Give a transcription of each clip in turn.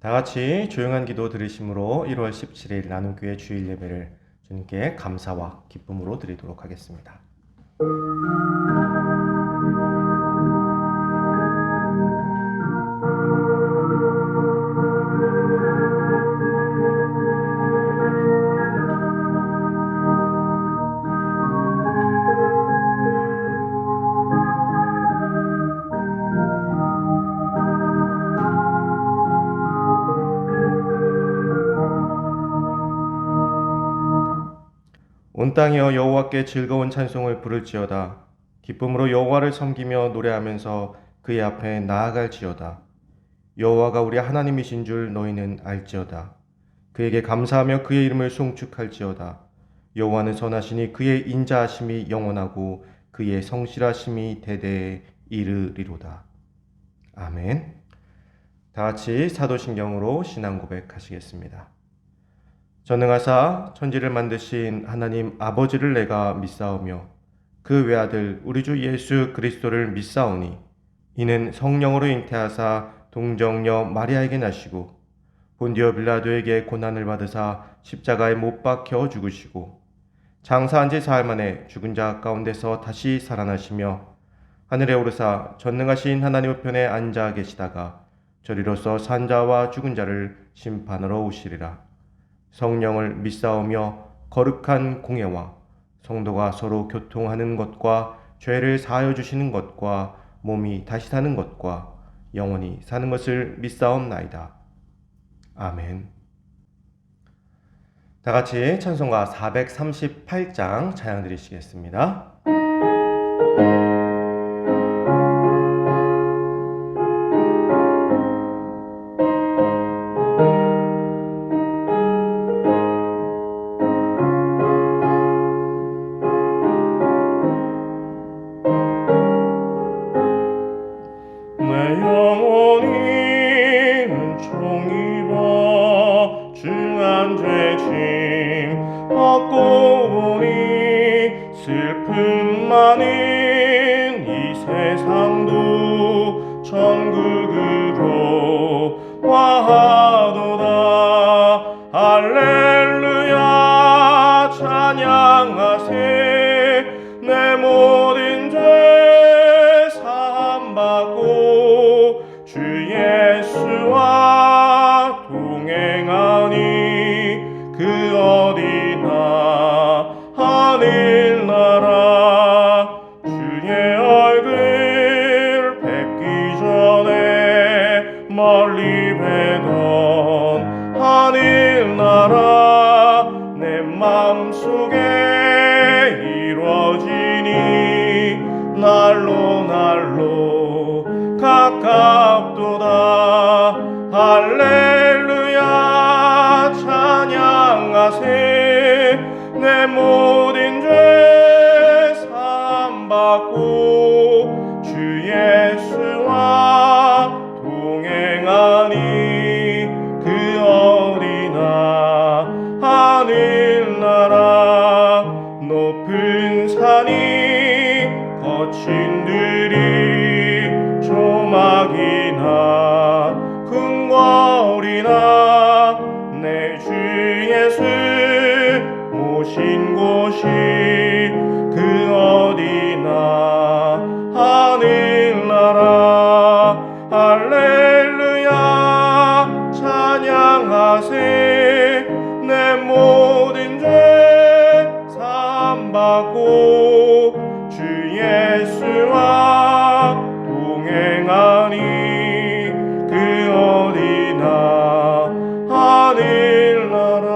다 같이 조용한 기도 들으심으로 1월 17일 나눔교회 주일 예배를 주님께 감사와 기쁨으로 드리도록 하겠습니다. 온 땅이여 여호와께 즐거운 찬송을 부를지어다. 기쁨으로 여호와를 섬기며 노래하면서 그의 앞에 나아갈지어다. 여호와가 우리 하나님이신 줄 너희는 알지어다. 그에게 감사하며 그의 이름을 송축할지어다. 여호와는 선하시니 그의 인자하심이 영원하고 그의 성실하심이 대대에 이르리로다. 아멘. 다 같이 사도신경으로 신앙 고백하시겠습니다. 전능하사 천지를 만드신 하나님 아버지를 내가 믿사오며 그 외아들 우리 주 예수 그리스도를 믿사오니 이는 성령으로 잉태하사 동정녀 마리아에게 나시고 본디오 빌라도에게 고난을 받으사 십자가에 못 박혀 죽으시고 장사한 지 사흘 만에 죽은 자 가운데서 다시 살아나시며 하늘에 오르사 전능하신 하나님 우편에 앉아 계시다가 저리로서 산 자와 죽은 자를 심판하러 오시리라. 성령을 믿사오며 거룩한 공예와 성도가 서로 교통하는 것과 죄를 사하여 주시는 것과 몸이 다시 사는 것과 영원히 사는 것을 믿사옵나이다. 아멘. 다 같이 찬송가 438장 찬양 드리시겠습니다. 벗고 보니 슬픔 많은 이 세상도 천국으로 와하도다. 할렐루야 찬양하세. 내 모든 죄 사함받고 주 예수와 동행하니 그 어디나 하늘나라 주의 얼굴 뵙기 전에 멀리 뵈던 하늘나라 내 맘속에 이루어지니 날로 가깝도다. 할렐루야 찬양하세. 내 모든 죄 사함받고 주 예수와 동행하니 그 어디나 하늘나라 높은 산이 거친 들이 조막이나 궁궐이나 내 주 예수 모신 곳이 그 어디나 하늘나라. 할렐루야 찬양하세. 내 모든 죄 사함받고 주 예수와 동행하니 그 어디나 하늘나라.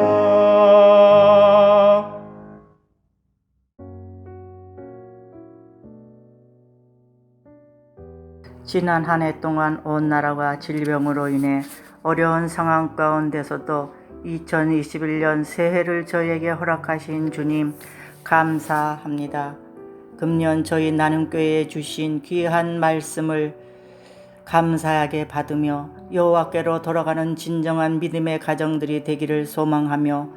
지난 한 해 동안 온 나라가 질병으로 인해 어려운 상황 가운데서도 2021년 새해를 저에게 허락하신 주님 감사합니다. 금년 저희 나눔교회에 주신 귀한 말씀을 감사하게 받으며 여호와께로 돌아가는 진정한 믿음의 가정들이 되기를 소망하며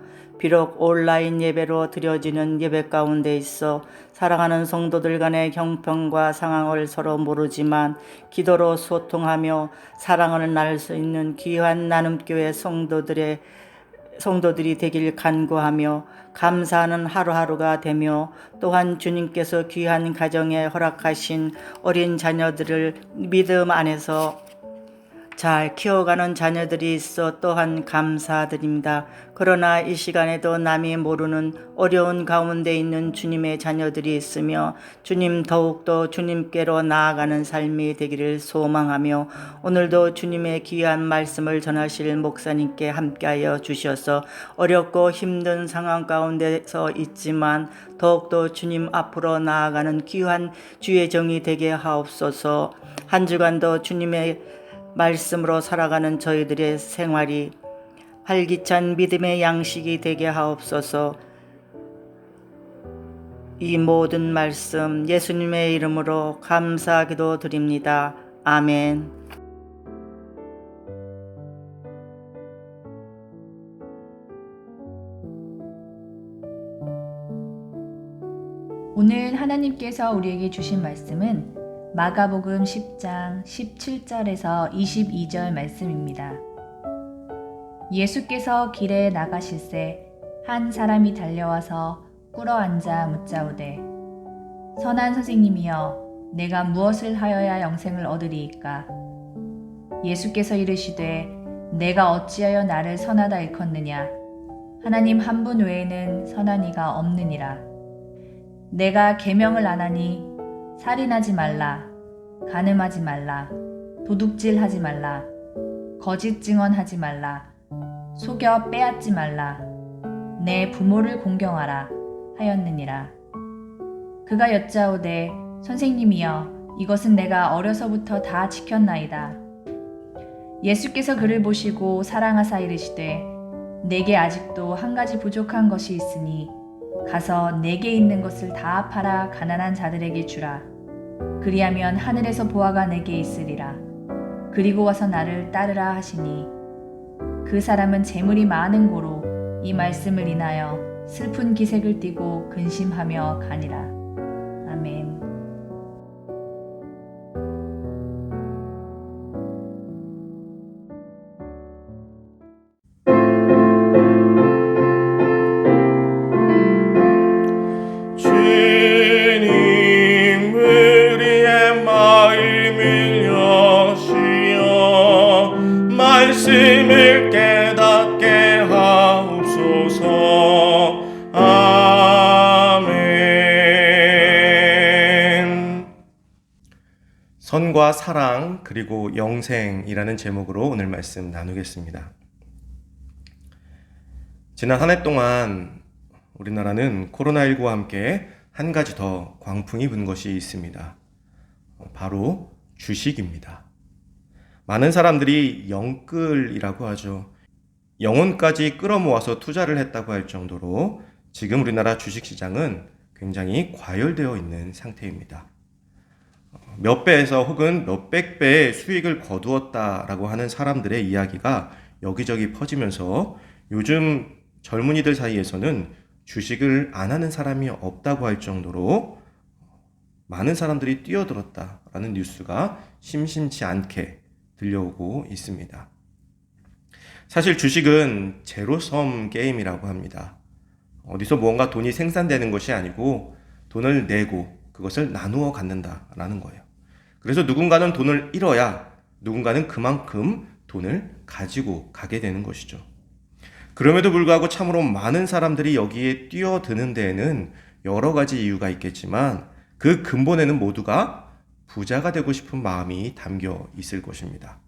비록 온라인 예배로 드려지는 예배 가운데 있어 사랑하는 성도들 간의 형편과 상황을 서로 모르지만 기도로 소통하며 사랑을 나눌 수 있는 귀한 나눔교회 성도들이 되길 간구하며 감사하는 하루하루가 되며, 또한 주님께서 귀한 가정에 허락하신 어린 자녀들을 믿음 안에서 잘 키워가는 자녀들이 있어 또한 감사드립니다. 그러나 이 시간에도 남이 모르는 어려운 가운데 있는 주님의 자녀들이 있으며 주님 더욱더 주님께로 나아가는 삶이 되기를 소망하며, 오늘도 주님의 귀한 말씀을 전하실 목사님께 함께하여 주셔서 어렵고 힘든 상황 가운데서 있지만 더욱더 주님 앞으로 나아가는 귀한 주의 정이 되게 하옵소서. 한 주간도 주님의 말씀으로 살아가는 저희들의 생활이 활기찬 믿음의 양식이 되게 하옵소서. 이 모든 말씀 예수님의 이름으로 감사하기도 드립니다. 아멘. 오늘 하나님께서 우리에게 주신 말씀은 마가복음 10장 17절에서 22절 말씀입니다. 예수께서 길에 나가실새 한 사람이 달려와서 꿇어앉아 묻자오되, 선한 선생님이여, 내가 무엇을 하여야 영생을 얻으리이까? 예수께서 이르시되, 내가 어찌하여 나를 선하다 일컫느냐? 하나님 한 분 외에는 선한 이가 없느니라. 내가 계명을 안 하니 살인하지 말라, 간음하지 말라, 도둑질하지 말라, 거짓 증언하지 말라, 속여 빼앗지 말라, 내 부모를 공경하라 하였느니라. 그가 여짜오되, 선생님이여, 이것은 내가 어려서부터 다 지켰나이다. 예수께서 그를 보시고 사랑하사 이르시되, 내게 아직도 한 가지 부족한 것이 있으니 가서 내게 있는 것을 다 팔아 가난한 자들에게 주라. 그리하면 하늘에서 보화가 내게 있으리라. 그리고 와서 나를 따르라 하시니, 그 사람은 재물이 많은 고로 이 말씀을 인하여 슬픈 기색을 띠고 근심하며 가니라. 아멘. 주님 우리의 마음을 여시어 말씀을 깨닫게 하옵소서. 아멘. 선과 사랑 그리고 영생이라는 제목으로 오늘 말씀 나누겠습니다. 지난 한 해 동안 우리나라는 코로나19와 함께 한 가지 더 광풍이 분 것이 있습니다. 바로 주식입니다. 많은 사람들이 영끌이라고 하죠. 영혼까지 끌어모아서 투자를 했다고 할 정도로 지금 우리나라 주식시장은 굉장히 과열되어 있는 상태입니다. 몇 배에서 혹은 몇백 배의 수익을 거두었다라고 하는 사람들의 이야기가 여기저기 퍼지면서 요즘 젊은이들 사이에서는 주식을 안 하는 사람이 없다고 할 정도로 많은 사람들이 뛰어들었다라는 뉴스가 심심치 않게 들려오고 있습니다. 사실 주식은 제로섬 게임이라고 합니다. 어디서 무언가 돈이 생산되는 것이 아니고 돈을 내고 그것을 나누어 갖는다라는 거예요. 그래서 누군가는 돈을 잃어야 누군가는 그만큼 돈을 가지고 가게 되는 것이죠. 그럼에도 불구하고 참으로 많은 사람들이 여기에 뛰어드는 데에는 여러 가지 이유가 있겠지만 그 근본에는 모두가 부자가 되고 싶은 마음이 담겨 있을 것입니다.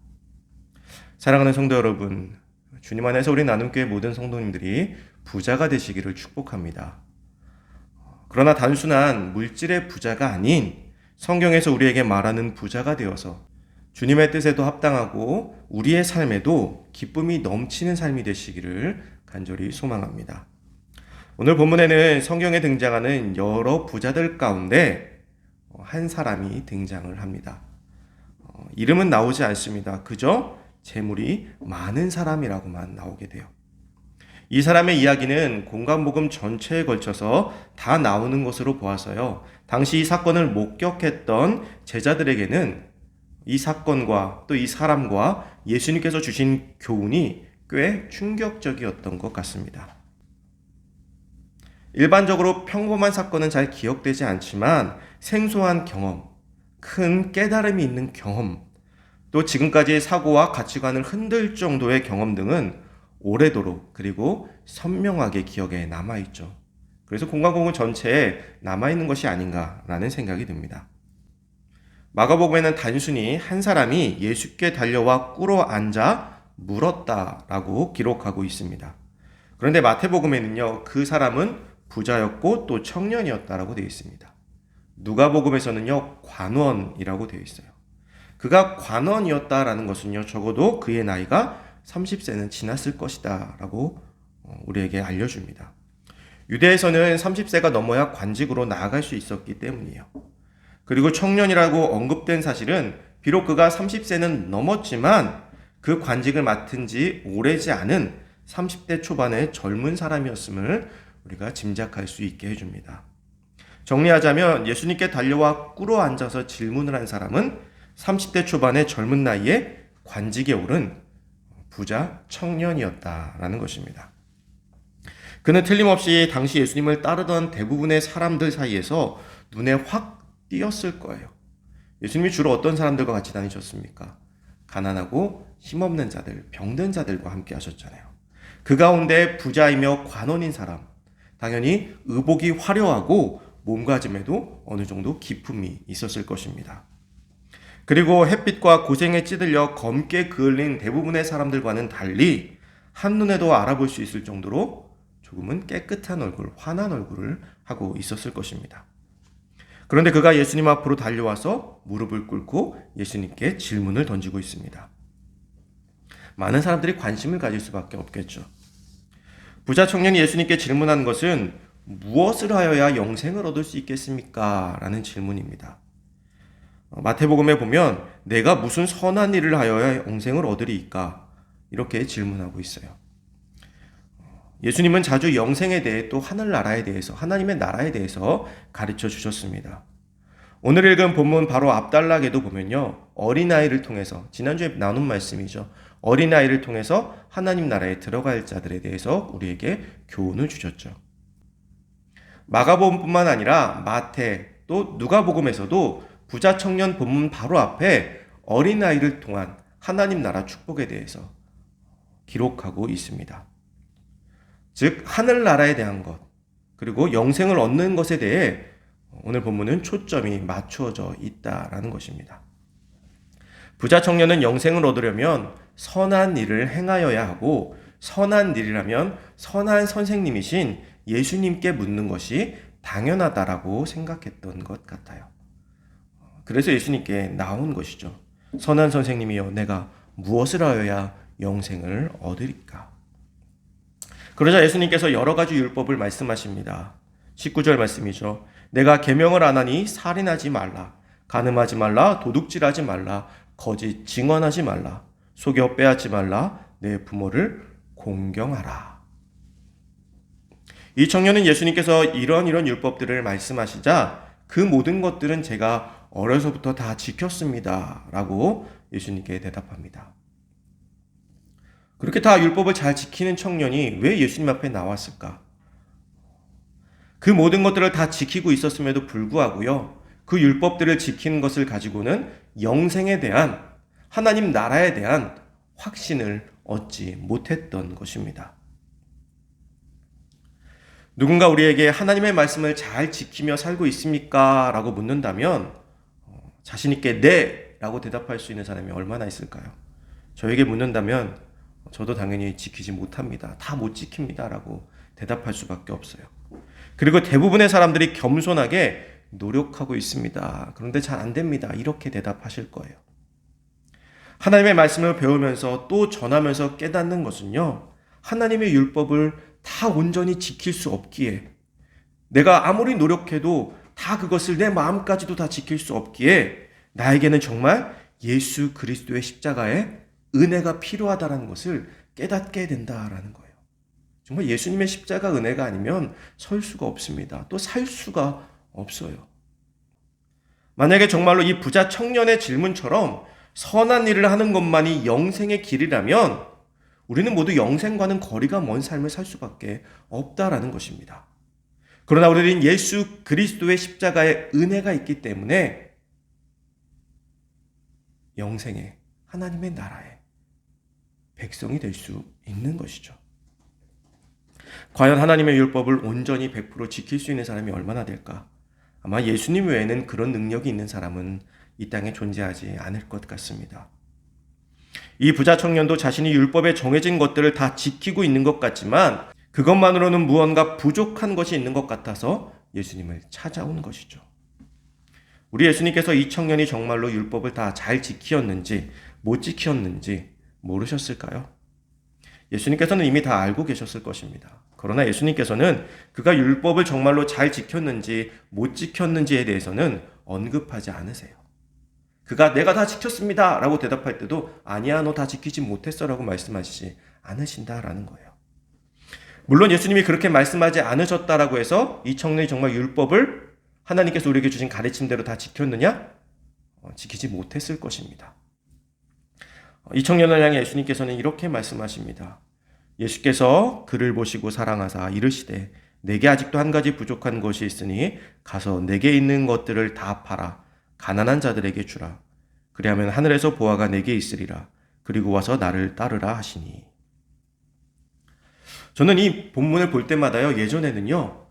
사랑하는 성도 여러분, 주님 안에서 우리 나눔교회 모든 성도님들이 부자가 되시기를 축복합니다. 그러나 단순한 물질의 부자가 아닌 성경에서 우리에게 말하는 부자가 되어서 주님의 뜻에도 합당하고 우리의 삶에도 기쁨이 넘치는 삶이 되시기를 간절히 소망합니다. 오늘 본문에는 성경에 등장하는 여러 부자들 가운데 한 사람이 등장을 합니다. 이름은 나오지 않습니다. 그저 재물이 많은 사람이라고만 나오게 돼요. 이 사람의 이야기는 공간복음 전체에 걸쳐서 다 나오는 것으로 보아서요. 당시 이 사건을 목격했던 제자들에게는 이 사건과 또 이 사람과 예수님께서 주신 교훈이 꽤 충격적이었던 것 같습니다. 일반적으로 평범한 사건은 잘 기억되지 않지만 생소한 경험, 큰 깨달음이 있는 경험, 또 지금까지의 사고와 가치관을 흔들 정도의 경험 등은 오래도록 그리고 선명하게 기억에 남아있죠. 그래서 공간복음 전체에 남아있는 것이 아닌가라는 생각이 듭니다. 마가복음에는 단순히 한 사람이 예수께 달려와 꿇어 앉아 물었다라고 기록하고 있습니다. 그런데 마태복음에는요, 그 사람은 부자였고 또 청년이었다라고 되어 있습니다. 누가복음에서는요, 관원이라고 되어 있어요. 그가 관원이었다라는 것은요, 적어도 그의 나이가 30세는 지났을 것이다 라고 우리에게 알려줍니다. 유대에서는 30세가 넘어야 관직으로 나아갈 수 있었기 때문이에요. 그리고 청년이라고 언급된 사실은 비록 그가 30세는 넘었지만 그 관직을 맡은 지 오래지 않은 30대 초반의 젊은 사람이었음을 우리가 짐작할 수 있게 해줍니다. 정리하자면 예수님께 달려와 꿇어 앉아서 질문을 한 사람은 30대 초반의 젊은 나이에 관직에 오른 부자 청년이었다라는 것입니다. 그는 틀림없이 당시 예수님을 따르던 대부분의 사람들 사이에서 눈에 확 띄었을 거예요. 예수님이 주로 어떤 사람들과 같이 다니셨습니까? 가난하고 힘없는 자들, 병든 자들과 함께 하셨잖아요. 그 가운데 부자이며 관원인 사람, 당연히 의복이 화려하고 몸가짐에도 어느 정도 기품이 있었을 것입니다. 그리고 햇빛과 고생에 찌들려 검게 그을린 대부분의 사람들과는 달리 한눈에도 알아볼 수 있을 정도로 조금은 깨끗한 얼굴, 환한 얼굴을 하고 있었을 것입니다. 그런데 그가 예수님 앞으로 달려와서 무릎을 꿇고 예수님께 질문을 던지고 있습니다. 많은 사람들이 관심을 가질 수밖에 없겠죠. 부자 청년이 예수님께 질문한 것은 무엇을 하여야 영생을 얻을 수 있겠습니까? 라는 질문입니다. 마태복음에 보면 내가 무슨 선한 일을 하여야 영생을 얻으리이까? 이렇게 질문하고 있어요. 예수님은 자주 영생에 대해 또 하늘나라에 대해서, 하나님의 나라에 대해서 가르쳐 주셨습니다. 오늘 읽은 본문 바로 앞단락에도 보면요, 어린아이를 통해서, 지난주에 나눈 말씀이죠. 어린아이를 통해서 하나님 나라에 들어갈 자들에 대해서 우리에게 교훈을 주셨죠. 마가복음뿐만 아니라 마태 또 누가복음에서도 부자 청년 본문 바로 앞에 어린아이를 통한 하나님 나라 축복에 대해서 기록하고 있습니다. 즉 하늘나라에 대한 것, 그리고 영생을 얻는 것에 대해 오늘 본문은 초점이 맞추어져 있다라는 것입니다. 부자 청년은 영생을 얻으려면 선한 일을 행하여야 하고, 선한 일이라면 선한 선생님이신 예수님께 묻는 것이 당연하다라고 생각했던 것 같아요. 그래서 예수님께 나온 것이죠. 선한 선생님이여, 내가 무엇을 하여야 영생을 얻으리까? 그러자 예수님께서 여러 가지 율법을 말씀하십니다. 19절 말씀이죠. 내가 계명을 안 하니 살인하지 말라, 간음하지 말라, 도둑질하지 말라, 거짓 증언하지 말라, 속여 빼앗지 말라, 내 부모를 공경하라. 이 청년은 예수님께서 이런 율법들을 말씀하시자 그 모든 것들은 제가 어려서부터 다 지켰습니다 라고 예수님께 대답합니다. 그렇게 다 율법을 잘 지키는 청년이 왜 예수님 앞에 나왔을까? 그 모든 것들을 다 지키고 있었음에도 불구하고요, 그 율법들을 지키는 것을 가지고는 영생에 대한, 하나님 나라에 대한 확신을 얻지 못했던 것입니다. 누군가 우리에게 하나님의 말씀을 잘 지키며 살고 있습니까? 라고 묻는다면 자신있게 네! 라고 대답할 수 있는 사람이 얼마나 있을까요? 저에게 묻는다면 저도 당연히 지키지 못합니다. 다 못 지킵니다. 라고 대답할 수밖에 없어요. 그리고 대부분의 사람들이 겸손하게 노력하고 있습니다. 그런데 잘 안 됩니다. 이렇게 대답하실 거예요. 하나님의 말씀을 배우면서 또 전하면서 깨닫는 것은요, 하나님의 율법을 다 온전히 지킬 수 없기에, 내가 아무리 노력해도 다 그것을 내 마음까지도 다 지킬 수 없기에 나에게는 정말 예수 그리스도의 십자가의 은혜가 필요하다는 것을 깨닫게 된다라는 거예요. 정말 예수님의 십자가 은혜가 아니면 설 수가 없습니다. 또 살 수가 없어요. 만약에 정말로 이 부자 청년의 질문처럼 선한 일을 하는 것만이 영생의 길이라면 우리는 모두 영생과는 거리가 먼 삶을 살 수밖에 없다라는 것입니다. 그러나 우리는 예수 그리스도의 십자가의 은혜가 있기 때문에 영생의 하나님의 나라의 백성이 될 수 있는 것이죠. 과연 하나님의 율법을 온전히 100% 지킬 수 있는 사람이 얼마나 될까? 아마 예수님 외에는 그런 능력이 있는 사람은 이 땅에 존재하지 않을 것 같습니다. 이 부자 청년도 자신이 율법에 정해진 것들을 다 지키고 있는 것 같지만 그것만으로는 무언가 부족한 것이 있는 것 같아서 예수님을 찾아온 것이죠. 우리 예수님께서 이 청년이 정말로 율법을 다 잘 지키었는지 못 지키었는지 모르셨을까요? 예수님께서는 이미 다 알고 계셨을 것입니다. 그러나 예수님께서는 그가 율법을 정말로 잘 지켰는지 못 지켰는지에 대해서는 언급하지 않으세요. 그가 내가 다 지켰습니다 라고 대답할 때도 아니야 너 다 지키지 못했어 라고 말씀하시지 않으신다라는 거예요. 물론 예수님이 그렇게 말씀하지 않으셨다라고 해서 이 청년이 정말 율법을 하나님께서 우리에게 주신 가르침대로 다 지켰느냐? 지키지 못했을 것입니다. 이 청년을 향해 예수님께서는 이렇게 말씀하십니다. 예수께서 그를 보시고 사랑하사 이르시되 내게 아직도 한 가지 부족한 것이 있으니 가서 내게 있는 것들을 다 팔아 가난한 자들에게 주라. 그리하면 하늘에서 보화가 내게 있으리라. 그리고 와서 나를 따르라 하시니. 저는 이 본문을 볼 때마다요, 예전에는요,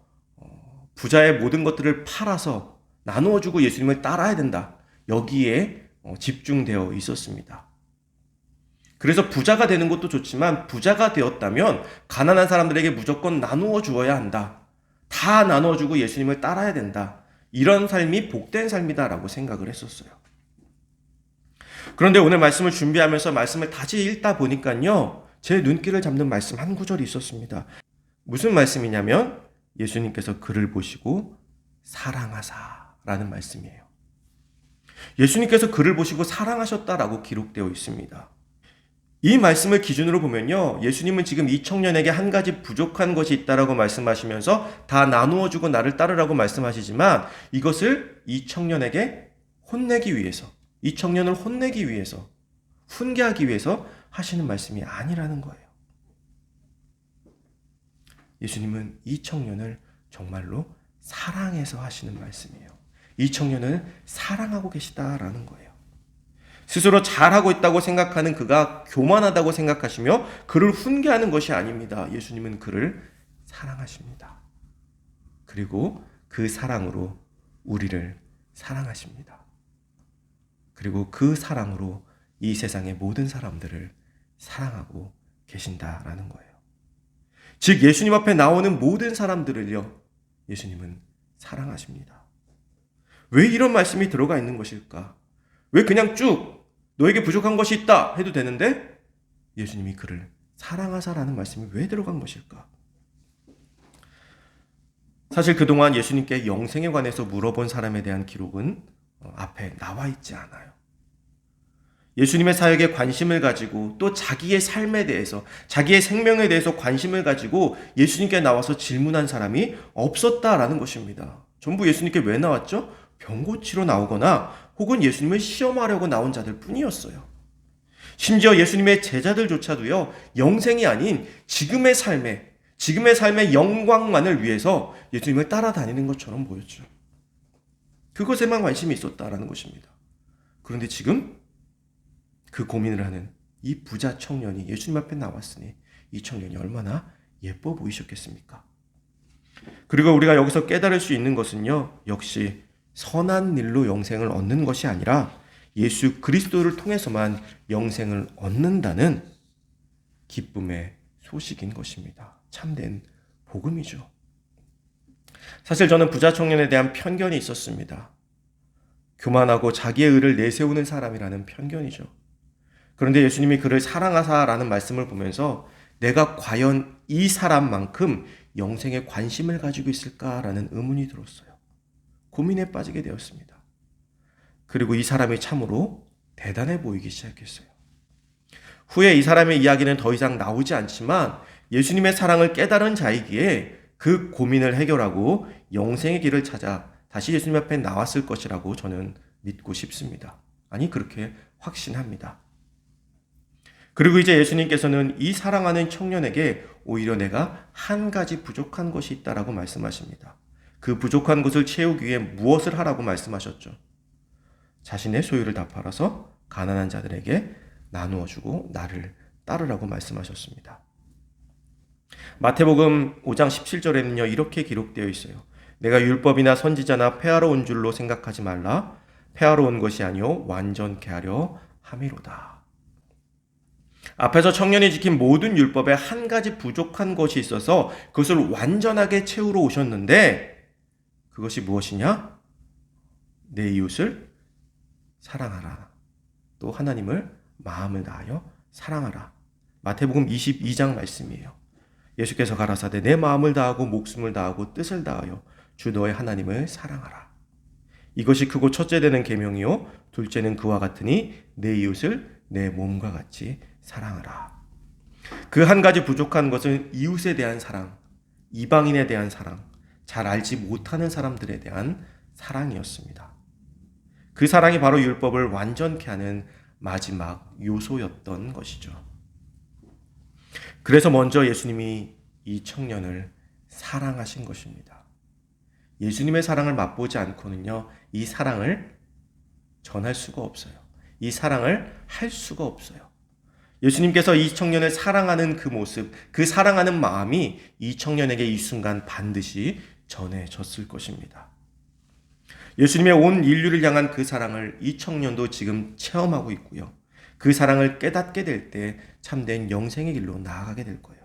부자의 모든 것들을 팔아서 나누어 주고 예수님을 따라야 된다. 여기에 집중되어 있었습니다. 그래서 부자가 되는 것도 좋지만 부자가 되었다면 가난한 사람들에게 무조건 나누어 주어야 한다. 다 나누어 주고 예수님을 따라야 된다. 이런 삶이 복된 삶이다라고 생각을 했었어요. 그런데 오늘 말씀을 준비하면서 말씀을 다시 읽다 보니까요, 제 눈길을 잡는 말씀 한 구절이 있었습니다. 무슨 말씀이냐면 예수님께서 그를 보시고 사랑하사라는 말씀이에요. 예수님께서 그를 보시고 사랑하셨다라고 기록되어 있습니다. 이 말씀을 기준으로 보면요, 예수님은 지금 이 청년에게 한 가지 부족한 것이 있다라고 말씀하시면서 다 나누어 주고 나를 따르라고 말씀하시지만 이것을 이 청년에게 혼내기 위해서, 이 청년을 혼내기 위해서, 훈계하기 위해서 하시는 말씀이 아니라는 거예요. 예수님은 이 청년을 정말로 사랑해서 하시는 말씀이에요. 이 청년을 사랑하고 계시다라는 거예요. 스스로 잘하고 있다고 생각하는 그가 교만하다고 생각하시며 그를 훈계하는 것이 아닙니다. 예수님은 그를 사랑하십니다. 그리고 그 사랑으로 우리를 사랑하십니다. 그리고 그 사랑으로 이 세상의 모든 사람들을 사랑하고 계신다라는 거예요. 즉 예수님 앞에 나오는 모든 사람들을요, 예수님은 사랑하십니다. 왜 이런 말씀이 들어가 있는 것일까? 왜 그냥 쭉 너에게 부족한 것이 있다 해도 되는데 예수님이 그를 사랑하사라는 말씀이 왜 들어간 것일까? 사실 그동안 예수님께 영생에 관해서 물어본 사람에 대한 기록은 앞에 나와 있지 않아요. 예수님의 사역에 관심을 가지고 또 자기의 삶에 대해서, 자기의 생명에 대해서 관심을 가지고 예수님께 나와서 질문한 사람이 없었다라는 것입니다. 전부 예수님께 왜 나왔죠? 병 고치러 나오거나 혹은 예수님을 시험하려고 나온 자들 뿐이었어요. 심지어 예수님의 제자들조차도요, 영생이 아닌 지금의 삶의 영광만을 위해서 예수님을 따라다니는 것처럼 보였죠. 그것에만 관심이 있었다라는 것입니다. 그런데 지금 그 고민을 하는 이 부자 청년이 예수님 앞에 나왔으니 이 청년이 얼마나 예뻐 보이셨겠습니까? 그리고 우리가 여기서 깨달을 수 있는 것은요, 역시 선한 일로 영생을 얻는 것이 아니라 예수 그리스도를 통해서만 영생을 얻는다는 기쁨의 소식인 것입니다. 참된 복음이죠. 사실 저는 부자 청년에 대한 편견이 있었습니다. 교만하고 자기의 의를 내세우는 사람이라는 편견이죠. 그런데 예수님이 그를 사랑하사라는 말씀을 보면서 내가 과연 이 사람만큼 영생에 관심을 가지고 있을까라는 의문이 들었어요. 고민에 빠지게 되었습니다. 그리고 이 사람이 참으로 대단해 보이기 시작했어요. 후에 이 사람의 이야기는 더 이상 나오지 않지만 예수님의 사랑을 깨달은 자이기에 그 고민을 해결하고 영생의 길을 찾아 다시 예수님 앞에 나왔을 것이라고 저는 믿고 싶습니다. 아니, 그렇게 확신합니다. 그리고 이제 예수님께서는 이 사랑하는 청년에게 오히려 내가 한 가지 부족한 것이 있다라고 말씀하십니다. 그 부족한 것을 채우기 위해 무엇을 하라고 말씀하셨죠? 자신의 소유를 다 팔아서 가난한 자들에게 나누어 주고 나를 따르라고 말씀하셨습니다. 마태복음 5장 17절에는요, 이렇게 기록되어 있어요. 내가 율법이나 선지자나 폐하러 온 줄로 생각하지 말라. 폐하러 온 것이 아니요 완전케 하려 함이로다. 앞에서 청년이 지킨 모든 율법에 한 가지 부족한 것이 있어서 그것을 완전하게 채우러 오셨는데, 그것이 무엇이냐? 내 이웃을 사랑하라. 또 하나님을 마음을 다하여 사랑하라. 마태복음 22장 말씀이에요. 예수께서 가라사대 내 마음을 다하고 목숨을 다하고 뜻을 다하여 주 너의 하나님을 사랑하라. 이것이 크고 첫째 되는 계명이요 둘째는 그와 같으니 내 이웃을 내 몸과 같이 사랑하라. 그 한 가지 부족한 것은 이웃에 대한 사랑, 이방인에 대한 사랑, 잘 알지 못하는 사람들에 대한 사랑이었습니다. 그 사랑이 바로 율법을 완전케 하는 마지막 요소였던 것이죠. 그래서 먼저 예수님이 이 청년을 사랑하신 것입니다. 예수님의 사랑을 맛보지 않고는요, 이 사랑을 전할 수가 없어요. 이 사랑을 할 수가 없어요. 예수님께서 이 청년을 사랑하는 그 모습, 그 사랑하는 마음이 이 청년에게 이 순간 반드시 전해졌을 것입니다. 예수님의 온 인류를 향한 그 사랑을 이 청년도 지금 체험하고 있고요. 그 사랑을 깨닫게 될 때 참된 영생의 길로 나아가게 될 거예요.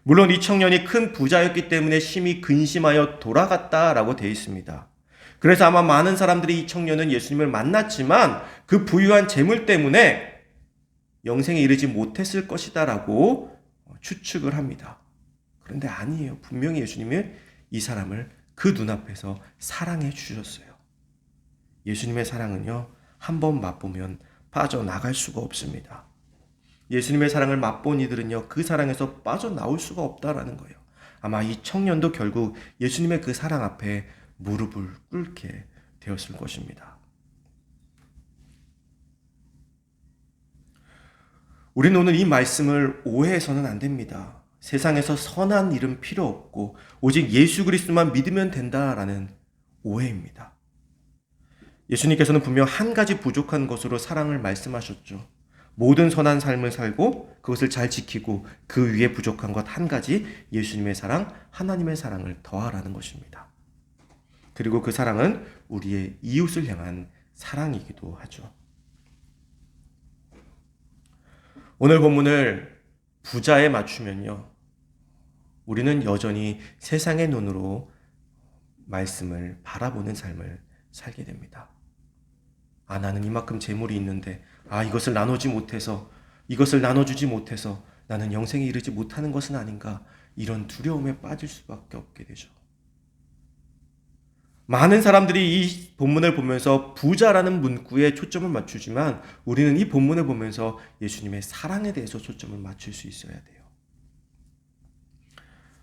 물론 이 청년이 큰 부자였기 때문에 심히 근심하여 돌아갔다라고 되어 있습니다. 그래서 아마 많은 사람들이 이 청년은 예수님을 만났지만 그 부유한 재물 때문에 영생에 이르지 못했을 것이다라고 추측을 합니다. 그런데 아니에요. 분명히 예수님은 이 사람을 그 눈앞에서 사랑해 주셨어요. 예수님의 사랑은요, 한번 맛보면 빠져나갈 수가 없습니다. 예수님의 사랑을 맛본 이들은요, 그 사랑에서 빠져나올 수가 없다라는 거예요. 아마 이 청년도 결국 예수님의 그 사랑 앞에 무릎을 꿇게 되었을 것입니다. 우리는 오늘 이 말씀을 오해해서는 안 됩니다. 세상에서 선한 일은 필요 없고 오직 예수 그리스도만 믿으면 된다라는 오해입니다. 예수님께서는 분명 한 가지 부족한 것으로 사랑을 말씀하셨죠. 모든 선한 삶을 살고 그것을 잘 지키고 그 위에 부족한 것 한 가지, 예수님의 사랑, 하나님의 사랑을 더하라는 것입니다. 그리고 그 사랑은 우리의 이웃을 향한 사랑이기도 하죠. 오늘 본문을 부자에 맞추면요, 우리는 여전히 세상의 눈으로 말씀을 바라보는 삶을 살게 됩니다. 나는 이만큼 재물이 있는데 이것을 나누지 못해서, 이것을 나눠주지 못해서 나는 영생에 이르지 못하는 것은 아닌가, 이런 두려움에 빠질 수밖에 없게 되죠. 많은 사람들이 이 본문을 보면서 부자라는 문구에 초점을 맞추지만 우리는 이 본문을 보면서 예수님의 사랑에 대해서 초점을 맞출 수 있어야 돼요.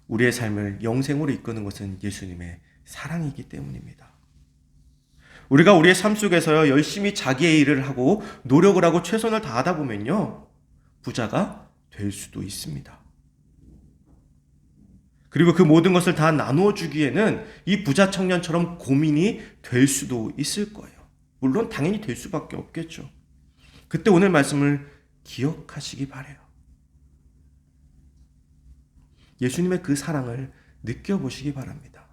우리의 삶을 영생으로 이끄는 것은 예수님의 사랑이기 때문입니다. 우리가 우리의 삶 속에서요, 열심히 자기의 일을 하고 노력을 하고 최선을 다하다 보면요, 부자가 될 수도 있습니다. 그리고 그 모든 것을 다 나누어 주기에는 이 부자 청년처럼 고민이 될 수도 있을 거예요. 물론 당연히 될 수밖에 없겠죠. 그때 오늘 말씀을 기억하시기 바라요. 예수님의 그 사랑을 느껴보시기 바랍니다.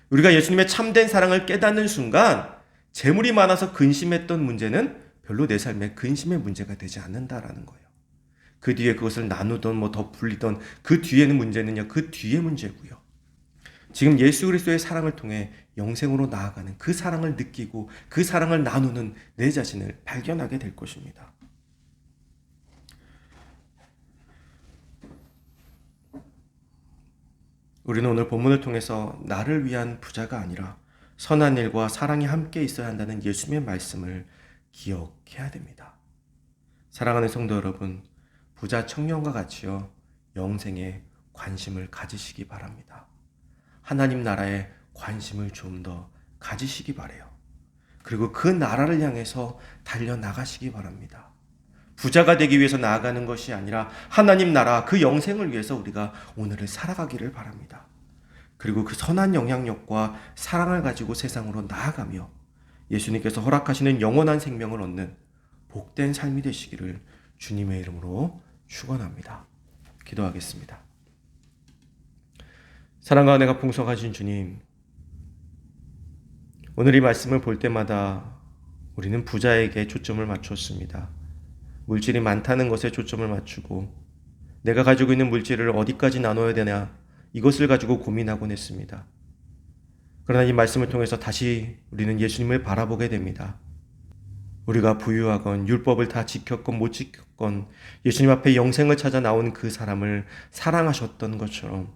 우리가 예수님의 참된 사랑을 깨닫는 순간 재물이 많아서 근심했던 문제는 별로 내 삶에 근심의 문제가 되지 않는다라는 거예요. 그 뒤에 그것을 나누던 더 불리던 그 뒤에는 문제는요, 그 뒤의 문제고요. 지금 예수 그리스도의 사랑을 통해 영생으로 나아가는 그 사랑을 느끼고 그 사랑을 나누는 내 자신을 발견하게 될 것입니다. 우리는 오늘 본문을 통해서 나를 위한 부자가 아니라 선한 일과 사랑이 함께 있어야 한다는 예수님의 말씀을 기억해야 됩니다. 사랑하는 성도 여러분, 부자 청년과 같이요, 영생에 관심을 가지시기 바랍니다. 하나님 나라에 관심을 좀 더 가지시기 바라요. 그리고 그 나라를 향해서 달려나가시기 바랍니다. 부자가 되기 위해서 나아가는 것이 아니라 하나님 나라 그 영생을 위해서 우리가 오늘을 살아가기를 바랍니다. 그리고 그 선한 영향력과 사랑을 가지고 세상으로 나아가며 예수님께서 허락하시는 영원한 생명을 얻는 복된 삶이 되시기를 주님의 이름으로 축원합니다. 기도하겠습니다. 사랑과 은혜가 풍성하신 주님, 오늘 이 말씀을 볼 때마다 우리는 부자에게 초점을 맞췄습니다. 물질이 많다는 것에 초점을 맞추고 내가 가지고 있는 물질을 어디까지 나눠야 되냐 이것을 가지고 고민하곤 했습니다. 그러나 이 말씀을 통해서 다시 우리는 예수님을 바라보게 됩니다. 우리가 부유하건 율법을 다 지켰건 못 지켰건 예수님 앞에 영생을 찾아 나온 그 사람을 사랑하셨던 것처럼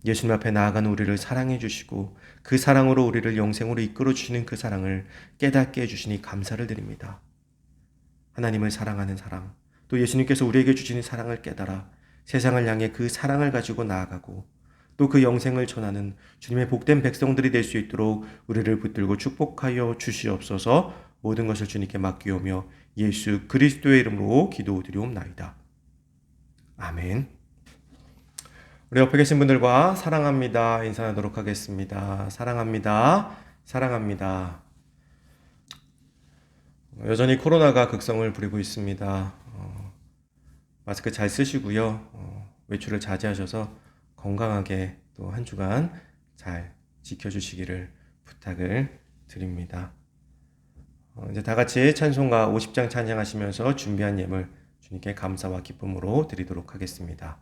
예수님 앞에 나아가는 우리를 사랑해 주시고 그 사랑으로 우리를 영생으로 이끌어 주시는 그 사랑을 깨닫게 해주시니 감사를 드립니다. 하나님을 사랑하는 사랑, 또 예수님께서 우리에게 주시는 사랑을 깨달아 세상을 향해 그 사랑을 가지고 나아가고 또 그 영생을 전하는 주님의 복된 백성들이 될 수 있도록 우리를 붙들고 축복하여 주시옵소서. 모든 것을 주님께 맡기오며 예수 그리스도의 이름으로 기도드리옵나이다. 아멘. 우리 옆에 계신 분들과 사랑합니다 인사하도록 하겠습니다. 사랑합니다. 사랑합니다. 여전히 코로나가 극성을 부리고 있습니다. 마스크 잘 쓰시고요. 외출을 자제하셔서 건강하게 또 한 주간 잘 지켜주시기를 부탁을 드립니다. 이제 다 같이 찬송가 50장 찬양하시면서 준비한 예물 주님께 감사와 기쁨으로 드리도록 하겠습니다.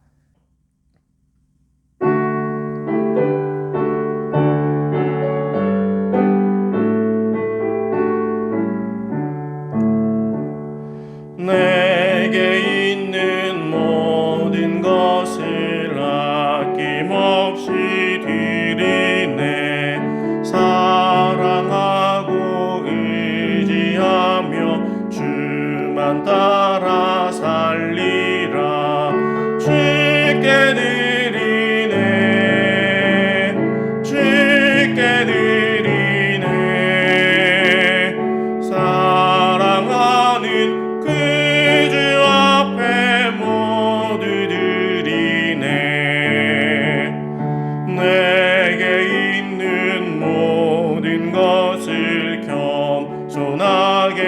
내게 있는 모든 것을 아낌없이 드리네. 사랑하고 의지하며 주만 따라 살리라. 주께 드리네. 주께 드리네. 사랑하는 그 주 앞에 모두 드리네. 내게 있는 모든 것을 겸손하게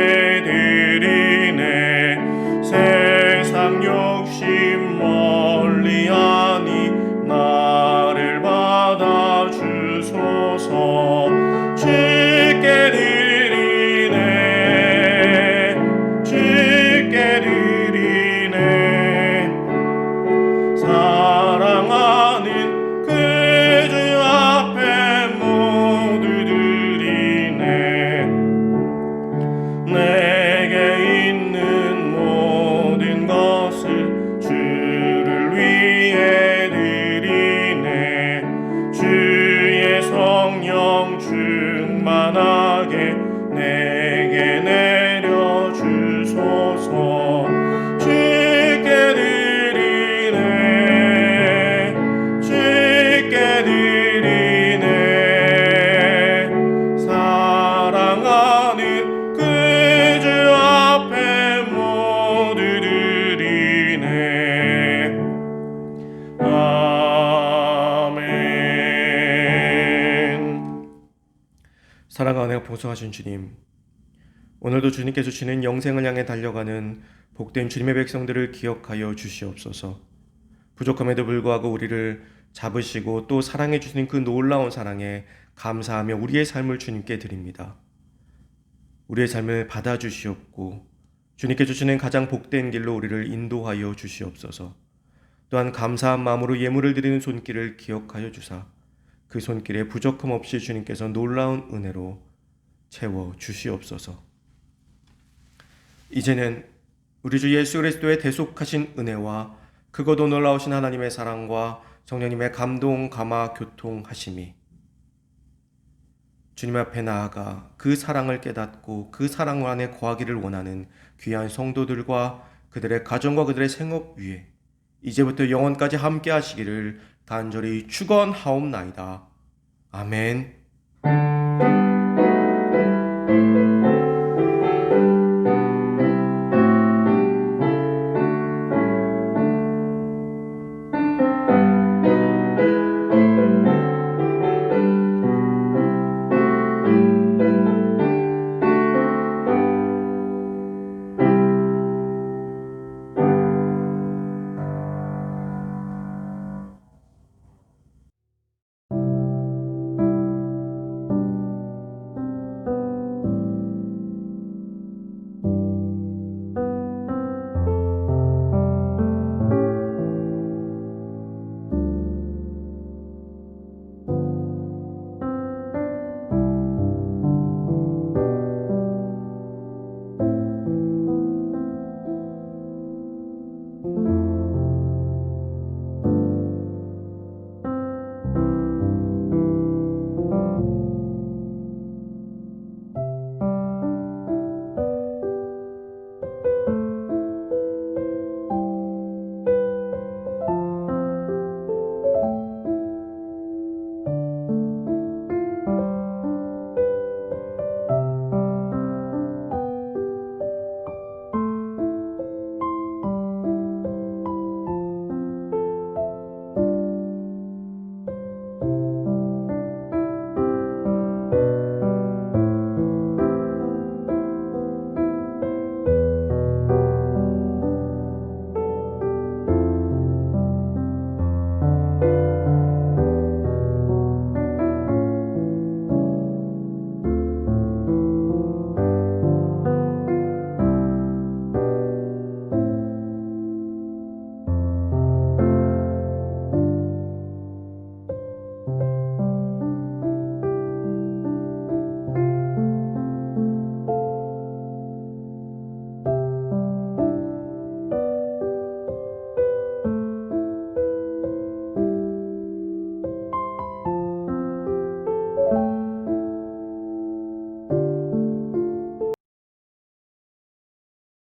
드리네. 세상 욕심 멀리하니 나를 받아 주소서. 주께 드리네. 주께 드리네. 사랑하는 그 주 앞에 모두 드리네. 내게 있는 모든 것을 주를 위해 드리네. 주의 성령 충만하게 내게 내려 주소서. 주께 드리네. 주께 드리네. 사랑하는 그 주 앞에 모두 드리네. 아멘. 사랑과 은혜가 보소하신 주님, 오늘도 주님께서 주시는 영생을 향해 달려가는 복된 주님의 백성들을 기억하여 주시옵소서. 부족함에도 불구하고 우리를 잡으시고 또 사랑해 주시는 그 놀라운 사랑에 감사하며 우리의 삶을 주님께 드립니다. 우리의 삶을 받아주시옵고 주님께 주시는 가장 복된 길로 우리를 인도하여 주시옵소서. 또한 감사한 마음으로 예물을 드리는 손길을 기억하여 주사 그 손길에 부족함 없이 주님께서 놀라운 은혜로 채워 주시옵소서. 이제는 우리 주 예수 그리스도의 대속하신 은혜와 크고도 놀라우신 하나님의 사랑과 성령님의 감동, 감화, 교통하심이 주님 앞에 나아가 그 사랑을 깨닫고 그 사랑 안에 거하기를 원하는 귀한 성도들과 그들의 가정과 그들의 생업 위에 이제부터 영원까지 함께 하시기를 간절히 축원하옵나이다. 아멘.